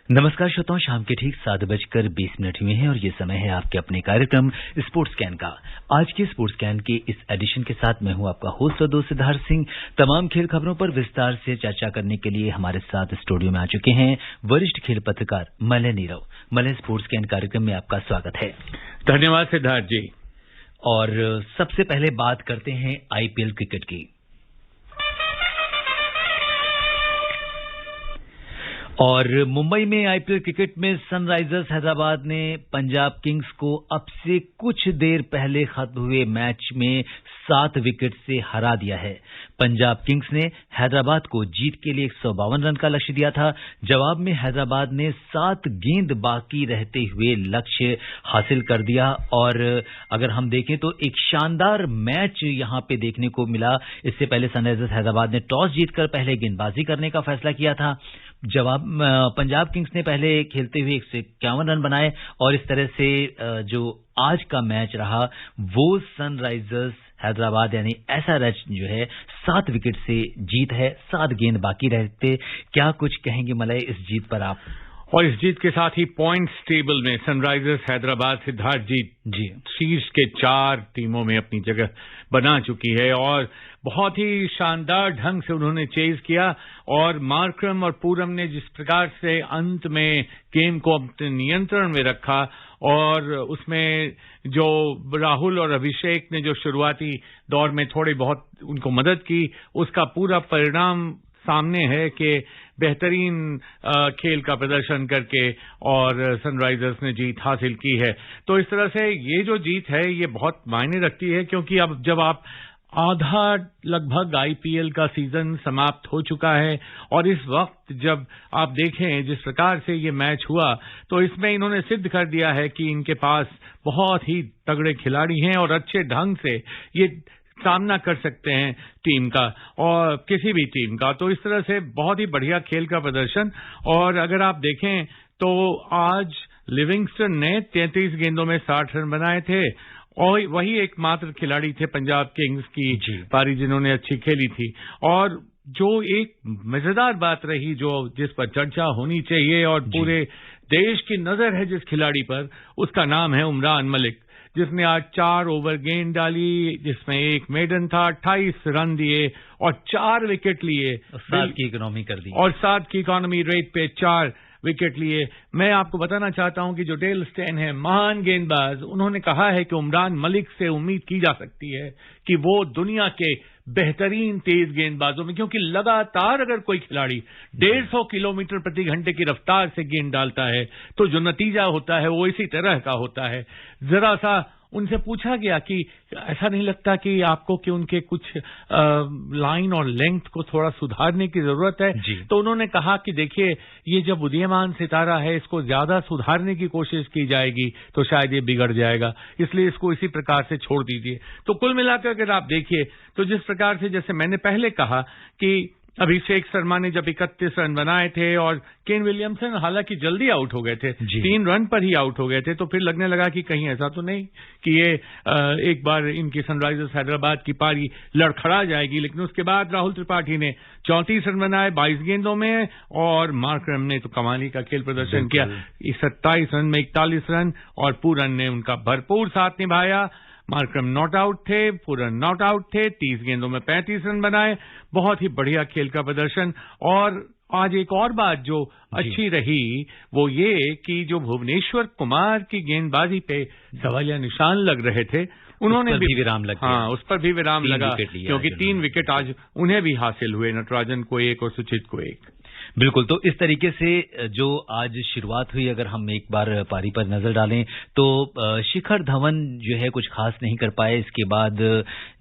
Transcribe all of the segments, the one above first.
नमस्कार श्रोताओं, शाम के ठीक 7:20 हुए हैं और ये समय है आपके अपने कार्यक्रम स्पोर्ट्स स्कैन का। आज के स्पोर्ट्स स्कैन के इस एडिशन के साथ मैं हूं आपका होस्ट और दोस्त सिद्धार्थ सिंह। तमाम खेल खबरों पर विस्तार से चर्चा करने के लिए हमारे साथ स्टूडियो में आ चुके हैं वरिष्ठ खेल पत्रकार Malay Nirav. Malay, sports scan कार्यक्रम में आपका स्वागत है। धन्यवाद सिद्धार्थ जी। और सबसे पहले बात करते हैं आईपीएल क्रिकेट की। और मुंबई में आईपीएल क्रिकेट में सनराइजर्स हैदराबाद ने पंजाब किंग्स को अब से कुछ देर पहले खत्म हुए मैच में 7 विकेट से हरा दिया है। पंजाब किंग्स ने हैदराबाद को जीत के लिए 152 रन का लक्ष्य दिया था। जवाब में हैदराबाद ने 7 गेंद बाकी रहते हुए लक्ष्य हासिल कर दिया। और अगर हम देखें तो एक शानदार मैच यहां पे देखने को मिला। इससे पहले सनराइजर्स हैदराबाद ने टॉस जीतकर पहले गेंदबाजी करने का फैसला किया था। जवाब पंजाब किंग्स ने पहले खेलते हुए 151 रन बनाए और इस तरह से जो आज का मैच रहा वो सनराइजर्स हैदराबाद यानी एसआरएच जो है 7 विकेट से जीत है। 7 गेंद बाकी रहते। क्या कुछ कहेंगे मलय इस जीत पर आप? और इस जीत के साथ ही पॉइंट्स टेबल में सनराइजर्स हैदराबाद सिद्धार्थ जी शीर्ष के 4 टीमों में अपनी जगह बना चुकी है और बहुत ही शानदार ढंग से उन्होंने चेज किया। और मार्करम और पूरम ने जिस प्रकार से अंत में गेम को अपने नियंत्रण में रखा और उसमें जो राहुल और अभिषेक ने जो शुरुआती दौर में थोड़ी बहुत उनको मदद की, उसका पूरा परिणाम सामने है कि बेहतरीन खेल का प्रदर्शन करके और सनराइजर्स ने जीत हासिल की है। तो इस तरह से ये जो जीत है ये बहुत मायने रखती है, क्योंकि अब जब आप आधा लगभग आईपीएल का सीजन समाप्त हो चुका है और इस वक्त जब आप देखें जिस प्रकार से ये मैच हुआ तो इसमें इन्होंने सिद्ध कर दिया है कि इनके पास बहुत ही तगड़े खिलाड़ी हैं और अच्छे ढंग से ये सामना कर सकते हैं टीम का और किसी भी टीम का। तो इस तरह से बहुत ही बढ़िया खेल का प्रदर्शन। और अगर आप देखें तो आज लिविंगस्टन ने 33 गेंदों में 60 रन बनाए थे और वही एकमात्र खिलाड़ी थे पंजाब किंग्स की पारी जिन्होंने अच्छी खेली थी। और जो एक मजेदार बात रही जिस पर चर्चा होनी चाहिए और पूरे देश की नजर है जिस खिलाड़ी पर, उसका नाम है उमरान मलिक, जिसने आज 4 ओवर गेंद डाली जिसमें एक मेडन था, 28 रन दिए और 4 विकेट लिए। 7 की इकोनॉमी कर दी और 7 की इकोनॉमी रेट पे 4 विकेट लिए। मैं आपको बताना चाहता हूं कि जो डेल स्टेन है महान गेंदबाज, उन्होंने कहा है कि उमरान मलिक से उम्मीद की जा सकती है कि वो दुनिया के बेहतरीन तेज गेंदबाजों में, क्योंकि लगातार अगर कोई खिलाड़ी 150 किलोमीटर प्रति घंटे की रफ्तार से गेंद डालता है तो जो नतीजा होता है वो इसी तरह का होता है। जरा सा उनसे पूछा गया कि ऐसा नहीं लगता कि आपको कि उनके कुछ लाइन और लेंथ को थोड़ा सुधारने की जरूरत है? तो उन्होंने कहा कि देखिए, ये जब उदीयमान सितारा है, इसको ज्यादा सुधारने की कोशिश की जाएगी तो शायद ये बिगड़ जाएगा, इसलिए इसको इसी प्रकार से छोड़ दीजिए। तो कुल मिलाकर अगर आप देखिए तो जिस प्रकार से, जैसे मैंने पहले कहा कि अभिषेक शर्मा ने जब 31 रन बनाए थे और केन विलियमसन हालांकि जल्दी आउट हो गए थे, 3 रन पर ही आउट हो गए थे, तो फिर लगने लगा कि कहीं ऐसा तो नहीं कि ये एक बार इनकी सनराइजर्स हैदराबाद की पारी लड़खड़ा जाएगी। लेकिन उसके बाद राहुल त्रिपाठी ने 34 रन बनाए 22 गेंदों में और मार्करम ने तो कमाली का खेल प्रदर्शन किया। 27 रन में 41 रन और पूरन ने उनका भरपूर साथ निभाया। मार्करम नॉट आउट थे, पूरन नॉट आउट थे, 30 गेंदों में 35 रन बनाए। बहुत ही बढ़िया खेल का प्रदर्शन। और आज एक और बात जो अच्छी रही वो ये कि जो भुवनेश्वर कुमार की गेंदबाजी पे सवालिया निशान लग रहे थे, उन्होंने भी विराम लगा। हाँ, उस पर भी विराम लगा, क्योंकि 3 विकेट आज उन्हें भी हासिल हुए, नटराजन को 1 और सुचित को 1। बिल्कुल। तो इस तरीके से जो आज शुरुआत हुई, अगर हम एक बार पारी पर नजर डालें तो शिखर धवन जो है कुछ खास नहीं कर पाए। इसके बाद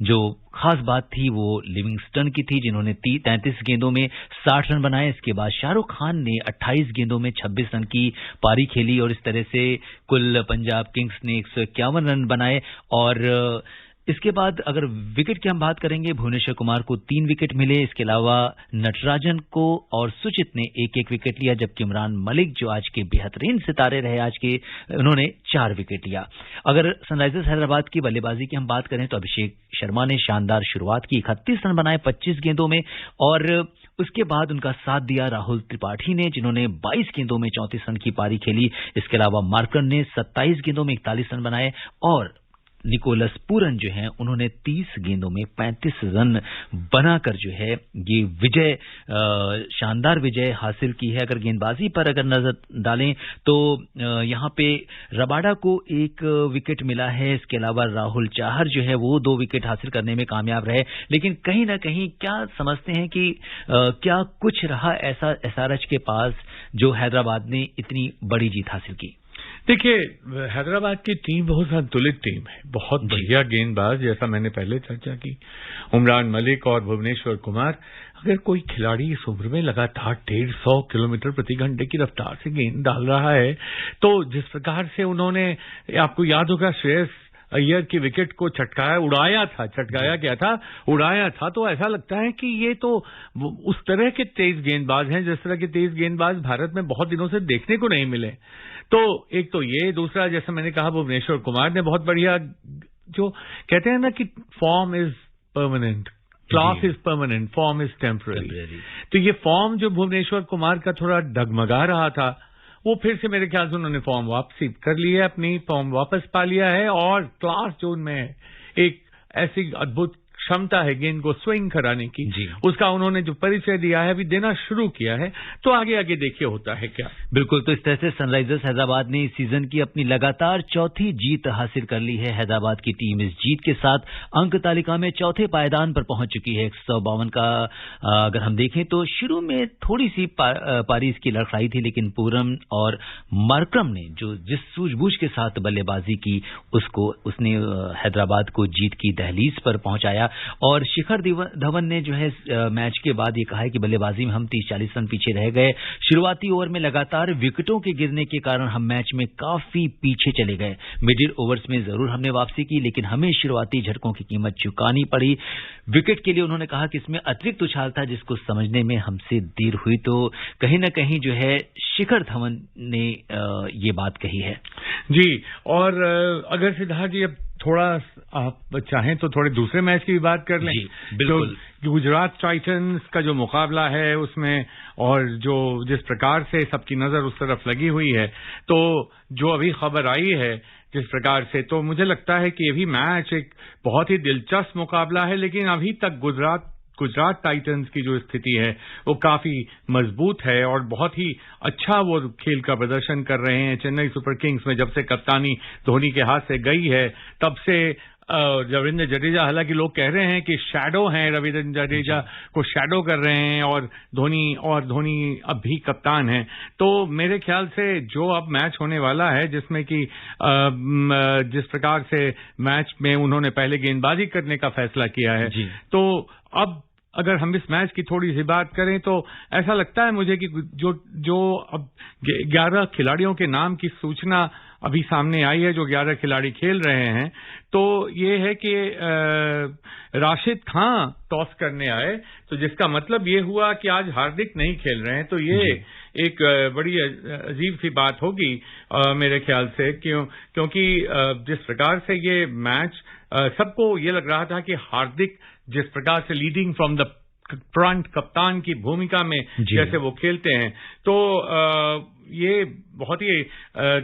जो खास बात थी वो लिविंगस्टन की थी, जिन्होंने 33 गेंदों में 60 रन बनाए। इसके बाद शाहरुख खान ने 28 गेंदों में 26 रन की पारी खेली और इस तरह से कुल पंजाब किंग्स ने 151 रन बनाए। और इसके बाद अगर विकेट की हम बात करेंगे, भुवनेश्वर कुमार को 3 विकेट मिले। इसके अलावा नटराजन को और सुचित ने 1-1 विकेट लिया, जबकि इमरान मलिक जो आज के बेहतरीन सितारे रहे आज के, उन्होंने 4 विकेट लिया। अगर सनराइजर्स हैदराबाद की बल्लेबाजी की हम बात करें तो अभिषेक शर्मा ने शानदार शुरुआत की, 31 रन बनाए 25 गेंदों में और उसके बाद उनका साथ दिया राहुल त्रिपाठी ने, जिन्होंने 22 गेंदों में 34 रन की पारी खेली। इसके अलावा मार्करम ने 27 गेंदों में 41 रन बनाए और निकोलस पूरन जो हैं उन्होंने 30 गेंदों में 35 रन बनाकर जो है ये विजय, शानदार विजय हासिल की है। अगर गेंदबाजी पर अगर नजर डालें तो यहां पे रबाडा को 1 विकेट मिला है। इसके अलावा राहुल चाहर जो है वो 2 विकेट हासिल करने में कामयाब रहे। लेकिन कहीं ना कहीं क्या समझते हैं कि क्या कुछ रहा ऐसा एसआरएच के पास जो हैदराबाद ने इतनी बड़ी जीत हासिल की? देखिए, हैदराबाद की टीम बहुत संतुलित टीम है, बहुत बढ़िया गेंदबाज, जैसा मैंने पहले चर्चा की, उमरान मलिक और भुवनेश्वर कुमार। अगर कोई खिलाड़ी इस उम्र में लगातार 150 किलोमीटर प्रति घंटे की रफ्तार से गेंद डाल रहा है, तो जिस प्रकार से उन्होंने, आपको याद होगा, श्रेयस अय्यर की विकेट को उड़ाया था, तो ऐसा लगता है कि ये तो उस तरह के तेज गेंदबाज हैं जिस तरह के तेज गेंदबाज भारत में बहुत दिनों से देखने को नहीं मिले। तो एक तो ये, दूसरा जैसा मैंने कहा भुवनेश्वर कुमार ने बहुत बढ़िया, जो कहते हैं ना कि form is permanent, class is permanent, form is temporary. तो ये फॉर्म जो भुवनेश्वर कुमार का थोड़ा डगमगा रहा था, वो फिर से मेरे ख्याल से उन्होंने फॉर्म वापसी कर ली है, अपनी फॉर्म वापस पा लिया है और क्लास जोन में एक ऐसी अद्भुत क्षमता है गेंद को स्विंग कराने की, उसका उन्होंने जो परिचय दिया है, अभी देना शुरू किया है। तो आगे आगे देखिए होता है क्या। बिल्कुल, तो इस तरह से सनराइजर्स हैदराबाद ने इस सीजन की अपनी लगातार चौथी जीत हासिल कर ली है। हैदराबाद की टीम इस जीत के साथ अंक तालिका में चौथे पायदान पर पहुंच चुकी है। 152 का अगर हम देखें तो शुरू में थोड़ी सी पारी इसकी लड़खड़ाई थी, लेकिन पूरन और मार्करम ने जो जिस सूझबूझ के साथ बल्लेबाजी की उसने हैदराबाद को जीत की दहलीज पर पहुंचाया। और शिखर धवन ने जो है मैच के बाद ये कहा है कि बल्लेबाजी में हम 30-40 रन पीछे रह गए। शुरुआती ओवर में लगातार विकेटों के गिरने के कारण हम मैच में काफी पीछे चले गए। मिडिल ओवर्स में जरूर हमने वापसी की, लेकिन हमें शुरुआती झटकों की कीमत चुकानी पड़ी। विकेट के लिए उन्होंने कहा कि इसमें अतिरिक्त उछाल था जिसको समझने में हमसे देर हुई। तो कहीं ना कहीं जो है शिखर धवन ने ये बात कही है जी। और अगर सिद्धार्थ जी अब थोड़ा आप चाहें तो थोड़े दूसरे मैच की भी बात कर लें। बिल्कुल। जो गुजरात टाइटंस का जो मुकाबला है उसमें, और जो जिस प्रकार से सबकी नजर उस तरफ लगी हुई है, तो जो अभी खबर आई है जिस प्रकार से, तो मुझे लगता है कि ये भी मैच एक बहुत ही दिलचस्प मुकाबला है। लेकिन अभी तक गुजरात टाइटंस की जो स्थिति है वो काफी मजबूत है और बहुत ही अच्छा वो खेल का प्रदर्शन कर रहे हैं। चेन्नई सुपर किंग्स में जब से कप्तानी धोनी के हाथ से गई है, तब से रविंद्र जडेजा, हालांकि लोग कह रहे हैं कि शैडो हैं, रविंद्र जडेजा को शैडो कर रहे हैं और धोनी अब भी कप्तान हैं। तो मेरे ख्याल से जो अब मैच होने वाला है, जिसमें कि जिस प्रकार से मैच में उन्होंने पहले गेंदबाजी करने का फैसला किया है, तो अब अगर हम इस मैच की थोड़ी सी बात करें तो ऐसा लगता है मुझे कि जो अब 11 खिलाड़ियों के नाम की सूचना अभी सामने आई है, जो 11 खिलाड़ी खेल रहे हैं, तो ये है कि राशिद खान टॉस करने आए, तो जिसका मतलब ये हुआ कि आज हार्दिक नहीं खेल रहे हैं। तो ये एक बड़ी अजीब सी बात होगी मेरे ख्याल से, क्योंकि जिस प्रकार से ये मैच सबको ये लग रहा था कि हार्दिक जिस प्रकार से लीडिंग फ्रॉम द फ्रंट कप्तान की भूमिका में जैसे वो खेलते हैं, तो ये बहुत ही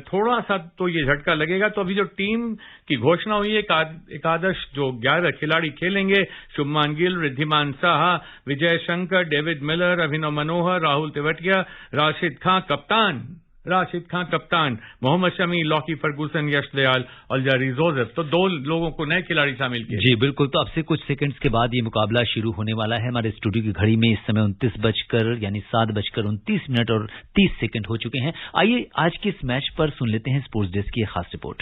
थोड़ा सा तो ये झटका लगेगा। तो अभी जो टीम की घोषणा हुई है, एकादश जो 11 खिलाड़ी खेलेंगे, शुभमान गिल, रिद्धिमान साहा, विजय शंकर, डेविड मिलर, अभिनव मनोहर, राहुल तेवतिया, राशिद खान कप्तान, मोहम्मद शमी, लॉकी फर्गूसन, यश दयाल और जैरी जोसेफ, तो 2 लोगों को नए खिलाड़ी शामिल किए। जी बिल्कुल। तो अब से कुछ सेकंड्स के बाद ये मुकाबला शुरू होने वाला है। हमारे स्टूडियो की घड़ी में इस समय 7:29 और 30 सेकंड हो चुके हैं। आइए आज के इस मैच पर सुन लेते हैं स्पोर्ट्स डेस्क की खास रिपोर्ट।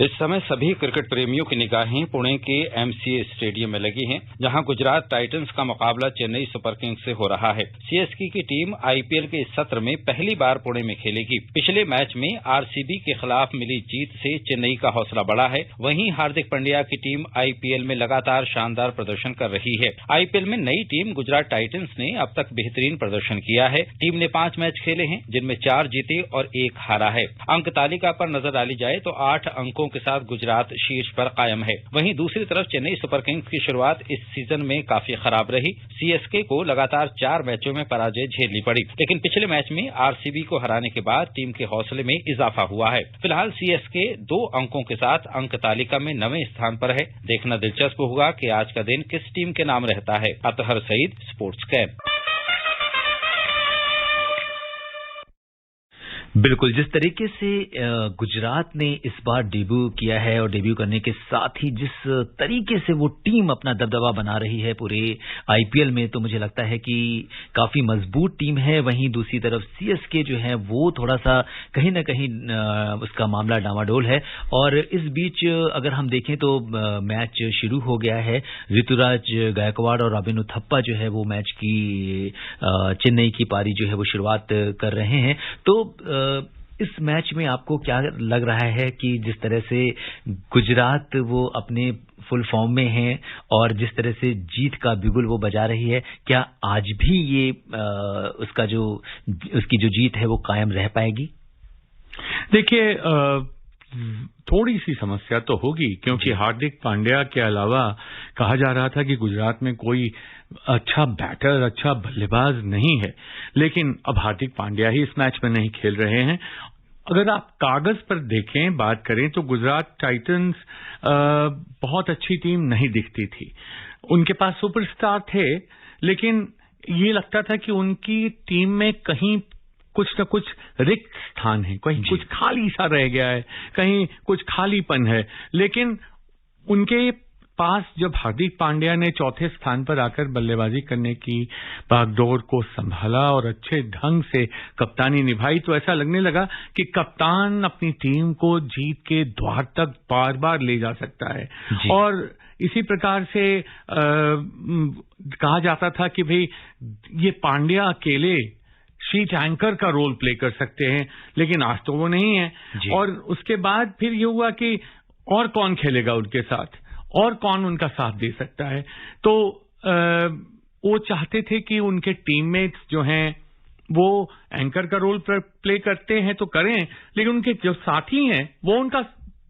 इस समय सभी क्रिकेट प्रेमियों की निगाहें पुणे के एमसीए स्टेडियम में लगी हैं, जहां गुजरात टाइटंस का मुकाबला चेन्नई सुपर किंग्स से हो रहा है। सीएसके की टीम आईपीएल के इस सत्र में पहली बार पुणे में खेलेगी। पिछले मैच में आरसीबी के खिलाफ मिली जीत से चेन्नई का हौसला बढ़ा है। वहीं हार्दिक पांड्या की टीम आईपीएल में लगातार शानदार प्रदर्शन कर रही है। आईपीएल में नई टीम गुजरात टाइटंस ने अब तक बेहतरीन प्रदर्शन किया है। टीम ने 5 मैच खेले हैं, जिनमें 4 जीते और 1 हारा है। अंक तालिका पर नजर डाली जाए तो 8 अंकों अंकों के साथ गुजरात शीर्ष पर कायम है। वहीं दूसरी तरफ चेन्नई सुपर किंग्स की शुरुआत इस सीजन में काफी खराब रही। सीएसके को लगातार 4 मैचों में पराजय झेलनी पड़ी, लेकिन पिछले मैच में आरसीबी को हराने के बाद टीम के हौसले में इजाफा हुआ है। फिलहाल सीएसके 2 अंकों के साथ अंक तालिका में 9वें स्थान पर है। देखना दिलचस्प होगा कि आज का दिन किस टीम के नाम रहता है। Athar Saeed, sports cap. बिल्कुल, जिस तरीके से गुजरात ने इस बार डेब्यू किया है और डेब्यू करने के साथ ही जिस तरीके से वो टीम अपना दबदबा बना रही है पूरे आईपीएल में, तो मुझे लगता है कि काफी मजबूत टीम है। वहीं दूसरी तरफ सीएसके जो है वो थोड़ा सा कहीं ना कहीं उसका मामला डामाडोल है। और इस बीच अगर हम देखें तो मैच शुरू हो गया है। ऋतुराज गायकवाड़ और रॉबिन उथप्पा जो है वो मैच की चेन्नई की पारी जो है वो शुरुआत कर रहे हैं। तो इस मैच में आपको क्या लग रहा है कि जिस तरह से गुजरात वो अपने फुल फॉर्म में है और जिस तरह से जीत का बिगुल वो बजा रही है, क्या आज भी ये उसकी जो जीत है वो कायम रह पाएगी? देखिए, थोड़ी सी समस्या तो होगी, क्योंकि हार्दिक पांड्या के अलावा कहा जा रहा था कि गुजरात में कोई अच्छा बैटर, अच्छा बल्लेबाज नहीं है। लेकिन अब हार्दिक पांड्या ही इस मैच में नहीं खेल रहे हैं। अगर आप कागज पर देखें, बात करें, तो गुजरात टाइटंस बहुत अच्छी टीम नहीं दिखती थी। उनके पास सुपरस्टार थे, लेकिन ये लगता था कि उनकी टीम में कहीं कुछ न कुछ रिक्त स्थान है, कहीं कुछ खाली सा रह गया है, कहीं कुछ खालीपन है। लेकिन उनके पास जब हार्दिक पांड्या ने चौथे स्थान पर आकर बल्लेबाजी करने की बागडोर को संभाला और अच्छे ढंग से कप्तानी निभाई, तो ऐसा लगने लगा कि कप्तान अपनी टीम को जीत के द्वार तक बार बार ले जा सकता है। और इसी प्रकार से कहा जाता था कि भाई ये पांड्या अकेले शीट एंकर का रोल प्ले कर सकते हैं, लेकिन आज तो वो नहीं है। और उसके बाद फिर ये हुआ कि और कौन खेलेगा उनके साथ, और कौन उनका साथ दे सकता है। तो वो चाहते थे कि उनके टीममेट्स जो हैं वो एंकर का रोल प्ले करते हैं तो करें, लेकिन उनके जो साथी हैं वो उनका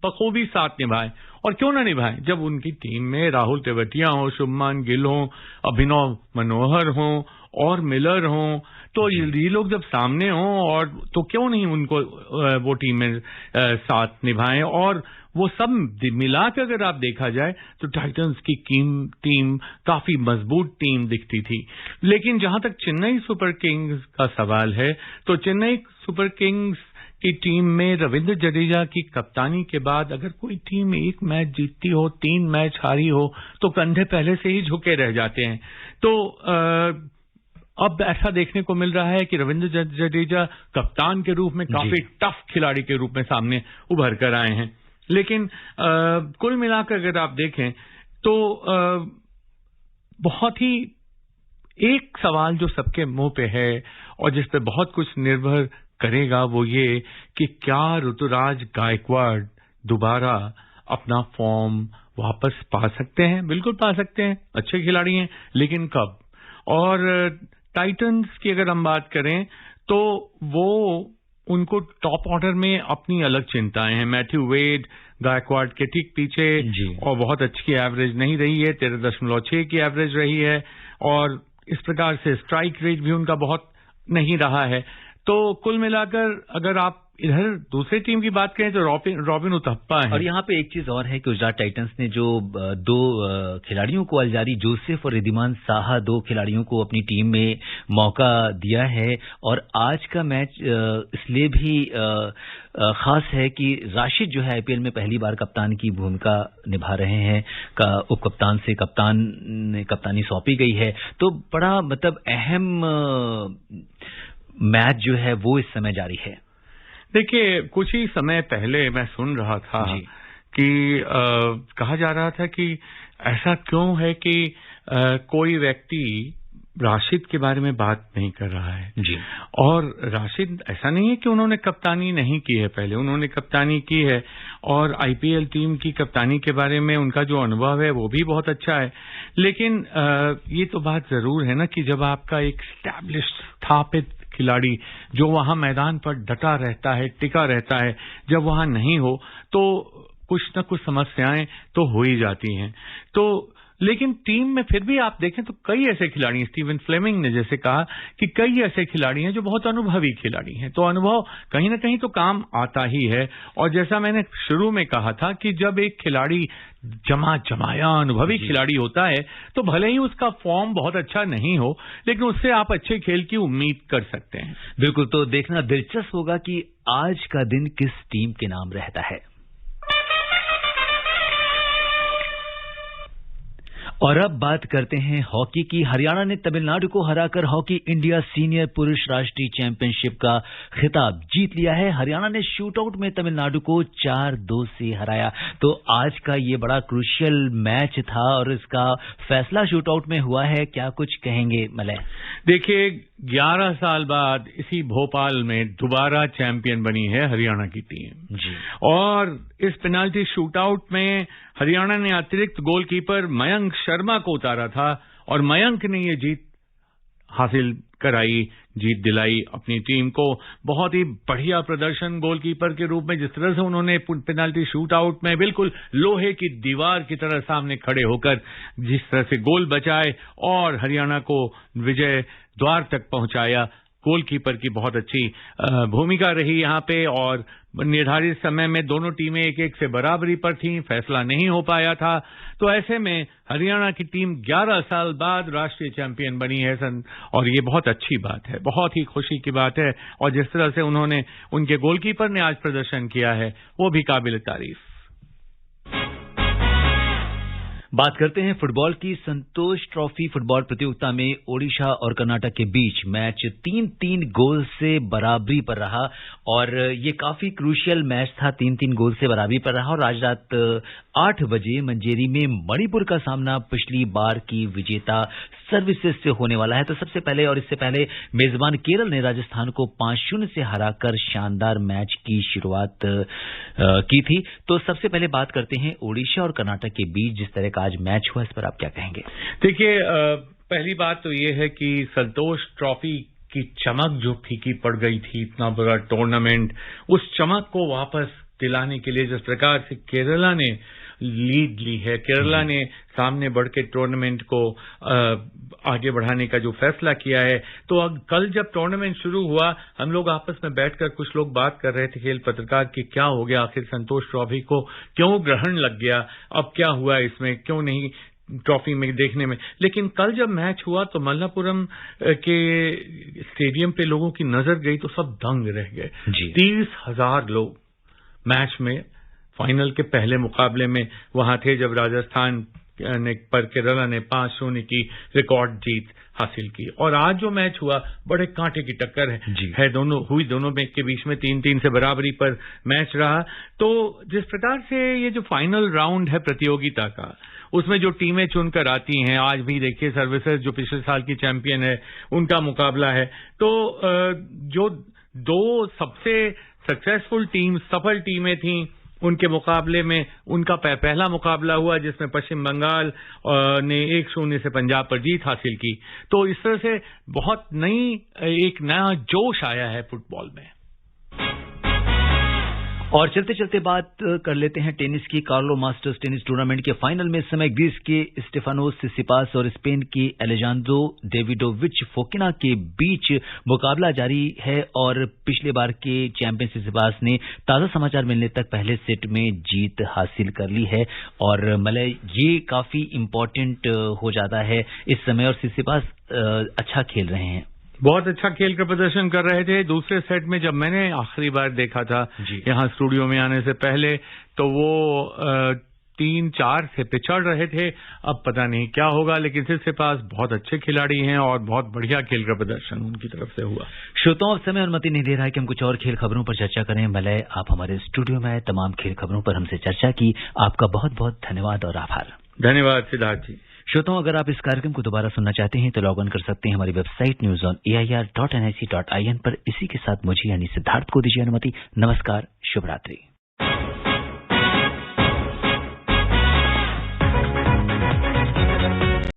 बखूबी साथ निभाएं। और क्यों ना निभाएं, जब उनकी टीम में राहुल तेवतिया हो, शुभमान गिल हो, अभिनव मनोहर हो और मिलर हो, तो ये लोग जब सामने हो, और तो क्यों नहीं उनको वो टीम में साथ निभाएं। और वो सब मिला के अगर आप देखा जाए तो टाइटंस की टीम काफी मजबूत टीम दिखती थी। लेकिन जहां तक चेन्नई सुपर किंग्स का सवाल है, तो चेन्नई सुपर किंग्स की टीम में रविंद्र जडेजा की कप्तानी के बाद अगर कोई टीम 1 मैच जीतती हो, 3 मैच हारी हो, तो कंधे पहले से ही झुके रह जाते हैं। तो अब ऐसा देखने को मिल रहा है कि रविंद्र जडेजा कप्तान के रूप में काफी टफ खिलाड़ी के रूप में सामने उभर कर आए हैं। लेकिन कुल मिलाकर अगर आप देखें तो बहुत ही एक सवाल जो सबके मुंह पे है और जिस पे बहुत कुछ निर्भर करेगा, वो ये कि क्या ऋतुराज गायकवाड़ दोबारा अपना फॉर्म वापस पा सकते हैं। बिल्कुल पा सकते हैं, अच्छे खिलाड़ी हैं, लेकिन कब। और टाइटंस की अगर हम बात करें तो वो उनको टॉप ऑर्डर में अपनी अलग चिंताएं हैं। मैथ्यू वेड गायकवाड़ के ठीक पीछे, और बहुत अच्छी एवरेज नहीं रही है, 13.6 की एवरेज रही है, और इस प्रकार से स्ट्राइक रेट भी उनका बहुत नहीं रहा है। तो कुल मिलाकर अगर आप इधर दूसरी टीम की बात करें तो रॉबिन उथप्पा है। और यहाँ पे एक चीज और है कि गुजरात टाइटंस ने जो 2 खिलाड़ियों को, अलजारी जोसेफ और रिद्धिमान साहा, 2 खिलाड़ियों को अपनी टीम में मौका दिया है। और आज का मैच इसलिए भी खास है कि राशिद जो है आईपीएल में पहली बार कप्तान की भूमिका निभा रहे हैं। उप कप्तान से कप्तानी सौंपी गई है, तो बड़ा मतलब अहम मैच जो है वो इस समय जारी है। देखिए, कुछ ही समय पहले मैं सुन रहा था कि कहा जा रहा था कि ऐसा क्यों है कि कोई व्यक्ति राशिद के बारे में बात नहीं कर रहा है। और राशिद, ऐसा नहीं है कि उन्होंने कप्तानी नहीं की है, पहले उन्होंने कप्तानी की है, और आईपीएल टीम की कप्तानी के बारे में उनका जो अनुभव है वो भी बहुत अच्छा है। लेकिन ये तो बात जरूर है ना कि जब आपका एक स्टैब्लिश्ड, स्थापित खिलाड़ी जो वहां मैदान पर डटा रहता है, टिका रहता है, जब वहां नहीं हो, तो कुछ न कुछ समस्याएं तो हो ही जाती हैं। तो लेकिन टीम में फिर भी आप देखें तो कई ऐसे खिलाड़ी हैं, स्टीवन फ्लेमिंग ने जैसे कहा कि कई ऐसे खिलाड़ी हैं जो बहुत अनुभवी खिलाड़ी हैं, तो अनुभव कहीं ना कहीं तो काम आता ही है। और जैसा मैंने शुरू में कहा था कि जब एक खिलाड़ी जमाया अनुभवी खिलाड़ी होता है तो भले ही उसका फॉर्म बहुत अच्छा नहीं हो, लेकिन उससे आप अच्छे खेल की उम्मीद कर सकते हैं। बिल्कुल, तो देखना दिलचस्प होगा कि आज का दिन किस टीम के नाम रहता है। और अब बात करते हैं हॉकी की। हरियाणा ने तमिलनाडु को हराकर हॉकी इंडिया सीनियर पुरुष राष्ट्रीय चैंपियनशिप का खिताब जीत लिया है। हरियाणा ने शूटआउट में तमिलनाडु को 4-2 से हराया। तो आज का ये बड़ा क्रूशियल मैच था और इसका फैसला शूटआउट में हुआ है। क्या कुछ कहेंगे मलय? देखिए, 11 साल बाद इसी भोपाल में दोबारा चैंपियन बनी है हरियाणा की टीम जी। और इस पेनाल्टी शूटआउट में हरियाणा ने अतिरिक्त गोलकीपर मयंक शर्मा को उतारा था और मयंक ने ये जीत हासिल कराई, जीत दिलाई अपनी टीम को। बहुत ही बढ़िया प्रदर्शन गोलकीपर के रूप में, जिस तरह से उन्होंने पेनाल्टी शूटआउट में बिल्कुल लोहे की दीवार की तरह सामने खड़े होकर जिस तरह से गोल बचाए और हरियाणा को विजय द्वार तक पहुंचाया। गोलकीपर की बहुत अच्छी भूमिका रही यहां पे और निर्धारित समय में दोनों टीमें 1-1 से बराबरी पर थीं, फैसला नहीं हो पाया था। तो ऐसे में हरियाणा की टीम 11 साल बाद राष्ट्रीय चैंपियन बनी है और ये बहुत अच्छी बात है, बहुत ही खुशी की बात है। और जिस तरह से उन्होंने उनके गोलकीपर ने आज प्रदर्शन किया है वो भी काबिल तारीफ। बात करते हैं फुटबॉल की। संतोष ट्रॉफी फुटबॉल प्रतियोगिता में ओडिशा और कर्नाटक के बीच मैच 3-3 गोल से बराबरी पर रहा और ये काफी क्रूशियल मैच था। 3-3 गोल से बराबरी पर रहा और आज रात 8 बजे मंजेरी में मणिपुर का सामना पिछली बार की विजेता सर्विसेज से होने वाला है। तो सबसे पहले और इससे पहले मेजबान केरल ने राजस्थान को 5-0 से हराकर शानदार मैच की शुरुआत की थी। तो सबसे पहले बात करते हैं ओडिशा और कर्नाटक के बीच जिस तरह का आज मैच हुआ, इस पर आप क्या कहेंगे? देखिए, पहली बात तो ये है कि संतोष ट्रॉफी की चमक जो फीकी पड़ गई थी, इतना बड़ा टूर्नामेंट, उस चमक को वापस दिलाने के लिए जिस प्रकार से केरला ने लीड ली है, केरला ने सामने बढ़ के टूर्नामेंट को आगे बढ़ाने का जो फैसला किया है। तो अब कल जब टूर्नामेंट शुरू हुआ, हम लोग आपस में बैठकर कुछ लोग बात कर रहे थे, खेल पत्रकार, कि क्या हो गया, आखिर संतोष ट्रॉफी को क्यों ग्रहण लग गया, अब क्या हुआ इसमें, क्यों नहीं ट्रॉफी में देखने में। लेकिन कल जब मैच हुआ तो मल्लापुरम के स्टेडियम पे लोगों की नजर गई तो सब दंग रह गए। 30,000 लोग मैच में फाइनल के पहले मुकाबले में वहां थे जब राजस्थान ने पर केरला ने 5-0 की रिकॉर्ड जीत हासिल की। और आज जो मैच हुआ बड़े कांटे की टक्कर है दोनों में के बीच में 3-3 से बराबरी पर मैच रहा। तो जिस प्रकार से ये जो फाइनल राउंड है प्रतियोगिता का, उसमें जो टीमें चुनकर आती हैं, आज भी देखिए सर्विसेज जो पिछले साल की चैंपियन है उनका मुकाबला है। तो जो 2 सबसे सक्सेसफुल टीम, सफल टीमें थीं, उनके मुकाबले में उनका पहला मुकाबला हुआ जिसमें पश्चिम बंगाल ने 1-0 से पंजाब पर जीत हासिल की। तो इस तरह से बहुत एक नया जोश आया है फुटबॉल में। और चलते चलते बात कर लेते हैं टेनिस की। कार्लो मास्टर्स टेनिस टूर्नामेंट के फाइनल में इस समय ग्रीस के स्टेफानोस सिसिपास और स्पेन के एलेजांड्रो डेविडोविच फोकिना के बीच मुकाबला जारी है और पिछले बार के चैंपियन सिसिपास ने ताजा समाचार मिलने तक पहले सेट में जीत हासिल कर ली है और मलय ये काफी इम्पोर्टेंट हो जाता है इस समय और सिसिपास अच्छा खेल रहे हैं, बहुत अच्छा खेल का प्रदर्शन कर रहे थे। दूसरे सेट में जब मैंने आखिरी बार देखा था यहाँ स्टूडियो में आने से पहले, तो वो 3-4 से पिछड़ रहे थे। अब पता नहीं क्या होगा, लेकिन सिसिपास बहुत अच्छे खिलाड़ी हैं और बहुत बढ़िया खेल का प्रदर्शन उनकी तरफ से हुआ। श्रोताओं, अब समय अनुमति नहीं दे रहा है कि हम कुछ और खेल खबरों पर चर्चा करें। मलय, आप हमारे स्टूडियो में आए, तमाम खेल खबरों पर हमसे चर्चा की, आपका बहुत बहुत धन्यवाद और आभार। धन्यवाद सिद्धार्थ जी। श्रोताओं, अगर आप इस कार्यक्रम को दोबारा सुनना चाहते हैं तो लॉग इन कर सकते हैं हमारी वेबसाइट newsonair.nic.in पर। इसी के साथ मुझे यानी सिद्धार्थ को दीजिए अनुमति। नमस्कार, शुभ रात्रि।